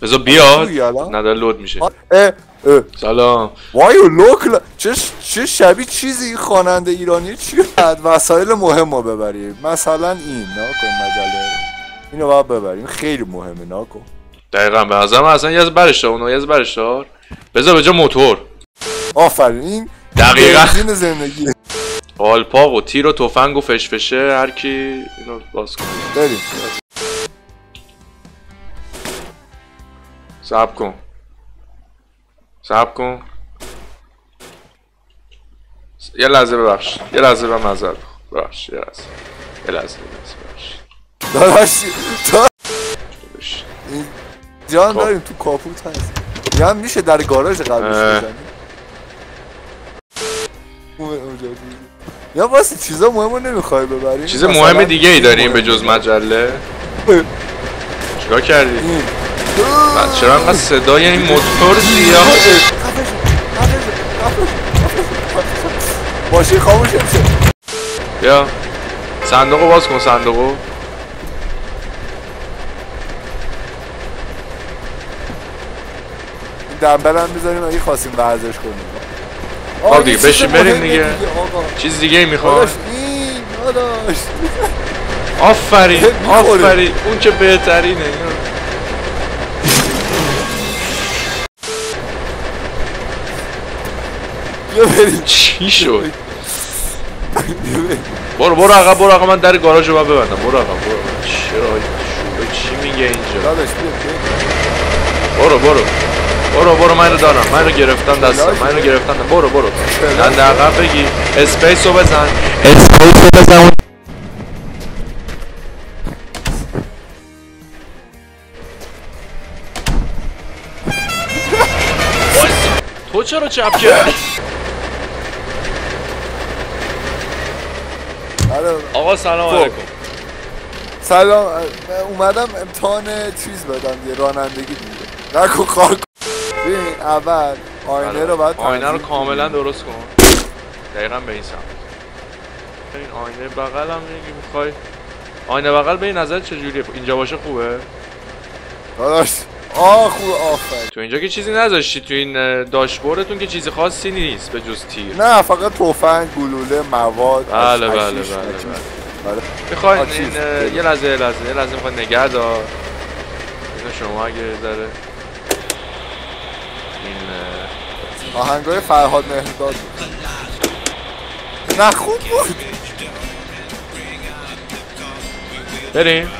بذار بیاد نداره لود میشه. سلام. وایو لوک چه شبیه چیزی این خواننده ایرانی چی بعد وسایل مهم رو ببریم مثلا این ناکن مجله اینو باید ببریم خیلی مهمه ناکن. دقیقاً به نظر من اصلا یه برش دار اونو یه برش دار بذار به جا موتور. آفرین این دقیقاً بنزین زندگی. آلپاق و تیر و تفنگ و فشفشه هر کی اینو باز کنه. بریم. صبر کن. صبر کن. یه لحظه ببخش. یه لحظه من معذرت ببخش. یه لحظه ببخش. داداش جان داریم تو کاپوت هست. یا میشه در گاراژ قبلش بزنیم. یا واسه چیزا مهمو نمیخوای ببریم؟ چیز مهم دیگه ای داریم به جز مجله؟ چیکار کردی؟ چرا انقدر صدای این موتور زیاده؟ ماشین خاموش شد. بیا صندوقو باز کن. صندوقو دنبل هم بذاریم اگه خواستیم ورزش کنیم. آه دیگه بشین بریم دیگه. چیز دیگه ای میخواد. آفرین آفرین اون که بهترینه. چی شد؟ برو عقب من در گاراژ رو ببندم. برو عقب. چرا چی میگه اینجا؟ برو من رو دارم. من رو گرفتم دستم. برو دنده عقب بگی. اسپیس رو بزن. تو چرا چپ کردی؟ آقا سلام علیکم. سلام. اومدم امتحان چیز بدم دیگه رانندگی دیگه. نکن کار کن. ببین اول آینه رو باید آینه رو کاملا درست کن. دقیقاً به این سمت. این آینه بغل هم میخوای آینه بغل به این نظر چجوریه؟ اینجا باشه خوبه؟ داداش خوبه. آفرین. تو اینجا که چیزی نذاشتی تو این داشبوردتون که چیز خاصی نیست به جز تیر. نه فقط تفنگ، گلوله، مواد. بله. میخواین این یه لحظه میخواین نگه دار. شما اگه ذره این آهنگای فرهاد مهرداد نه خوب بود. بریم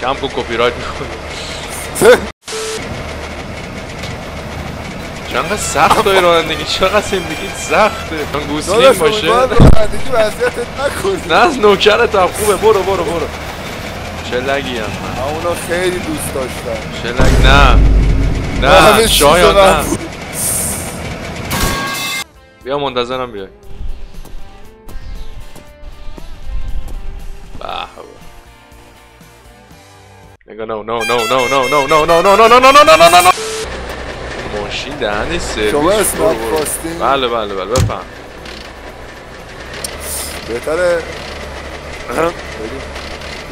کم کن کپی رایت میکنه. چقدر سخت های رانندگی. چقدر زندگی سخته. من گوسلینگ باشه رانندگی وضعیتت نکنی. نه از نوکرت هم خوبه. برو چه لگی هم من اونو خیلی دوست داشتم. چه لگ نه شایان نه. بیا منتظرم بیای. نگاه نه ماشین دهنی سرویس. شما اسمت خواستیم؟ بله بفهم. بهتره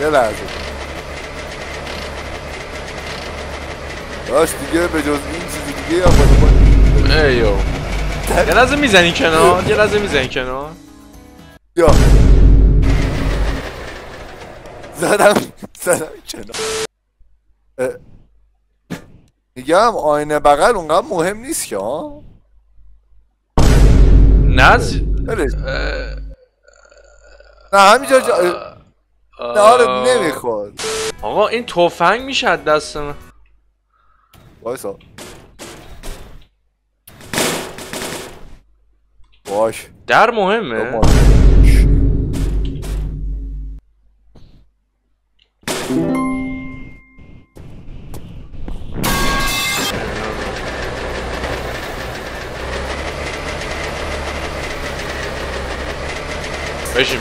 یه لحظه داشت دیگه به جز این چیزی دیگه یا خود ایو یه لحظه میزنی کنار. یا زدم کنار. میگم آینه بغل اونقدر مهم نیست که ها. نه همینجا نه آره نمیخواد. آقا این تفنگ میشه دست من. وایسا باش در مهمه.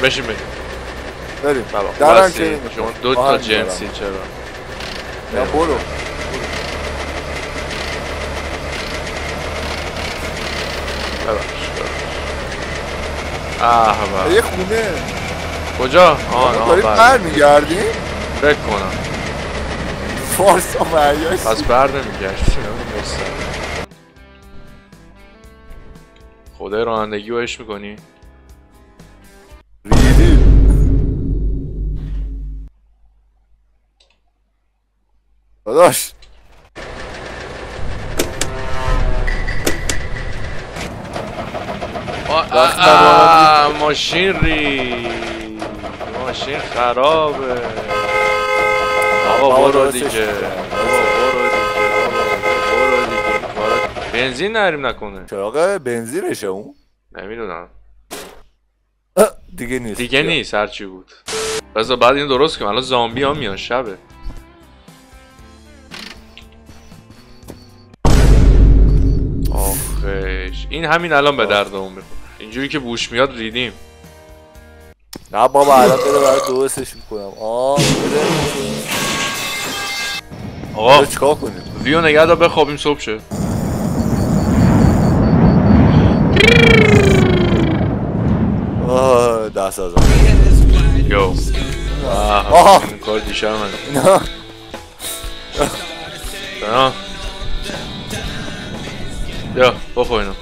بشین بریم درم که شما دو تا جنسی چرا؟ نه برو ببخش یه خونه کجا؟ داریم پر میگردیم؟ فکر کنم فارسا مریاش پس بر نمیگردی خدای رانندگی رو عشق میکنی؟ ریدی داداش ماشین ماشین خرابه بابا برو دیگه بنزین نریم نکنه چراغ بنزینشه اون؟ نمیدونم دیگه نیست هرچی بود بذار بعد اینو درست کنم الان زامبی ها میان شبه آخش این همین الان به دردمون بخور اینجوری که بوش میاد ریدیم نه بابا الان بده برای درستش میکنم آقا چیکار کنیم؟ ویو نگه دار بخوابیم صبح شه دست از یو این کار دیشب من بیا بخور اینو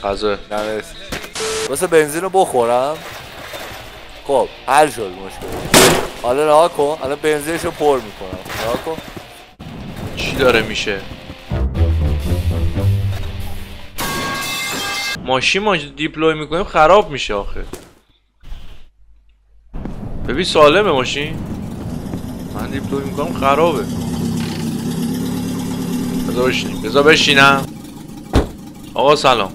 غذاه نمیست واسه بنزین رو بخورم خب حل شد مشکل حالا رها کن الان بنزینش رو پر میکنم رها کن چی داره میشه ماشین ما دیپلوی میکنیم خراب میشه آخه ببین سالمه ماشین من دیپلوی میکنم خرابه بذار بشینم آقا سلام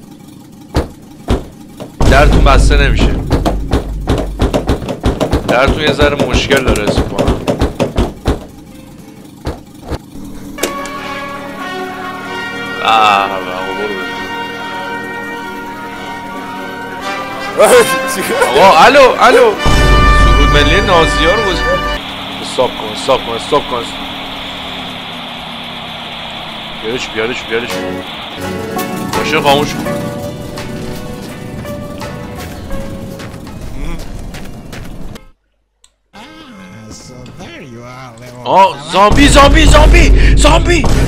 درتون بسته نمیشه درتون یه ذره مشکل داره حساب کنم آقا الو سرود ملی نازی ها رو استاپ کن بیارش ماشین خاموش کن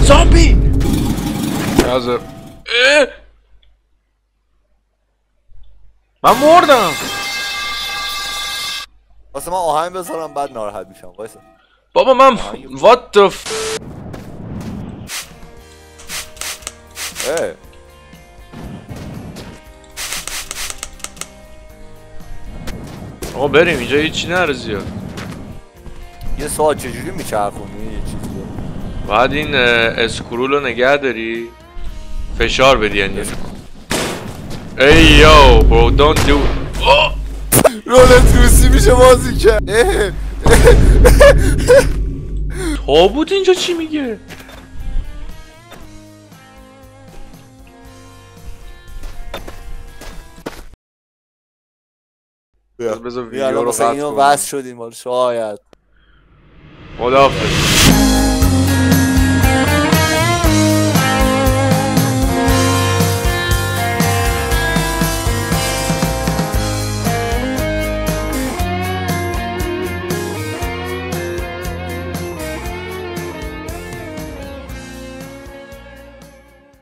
زامبی نظر من مردم واسه من آهنگ بذارم بعد ناراحت میشم وایسا بابا من what the آقا بریم اینجا هیچی نره زیاد یه سوال چجوری میچرخونی یه چیزی بعد این اسکرول رو نگه داری فشار بدی یعنی ای یو برو don't do رولت روسی میشه بازی کرد تابوت اینجا چی میگه بذار ویدیو رو قطع کنم اینو وصل شدیم شاید خداحافظ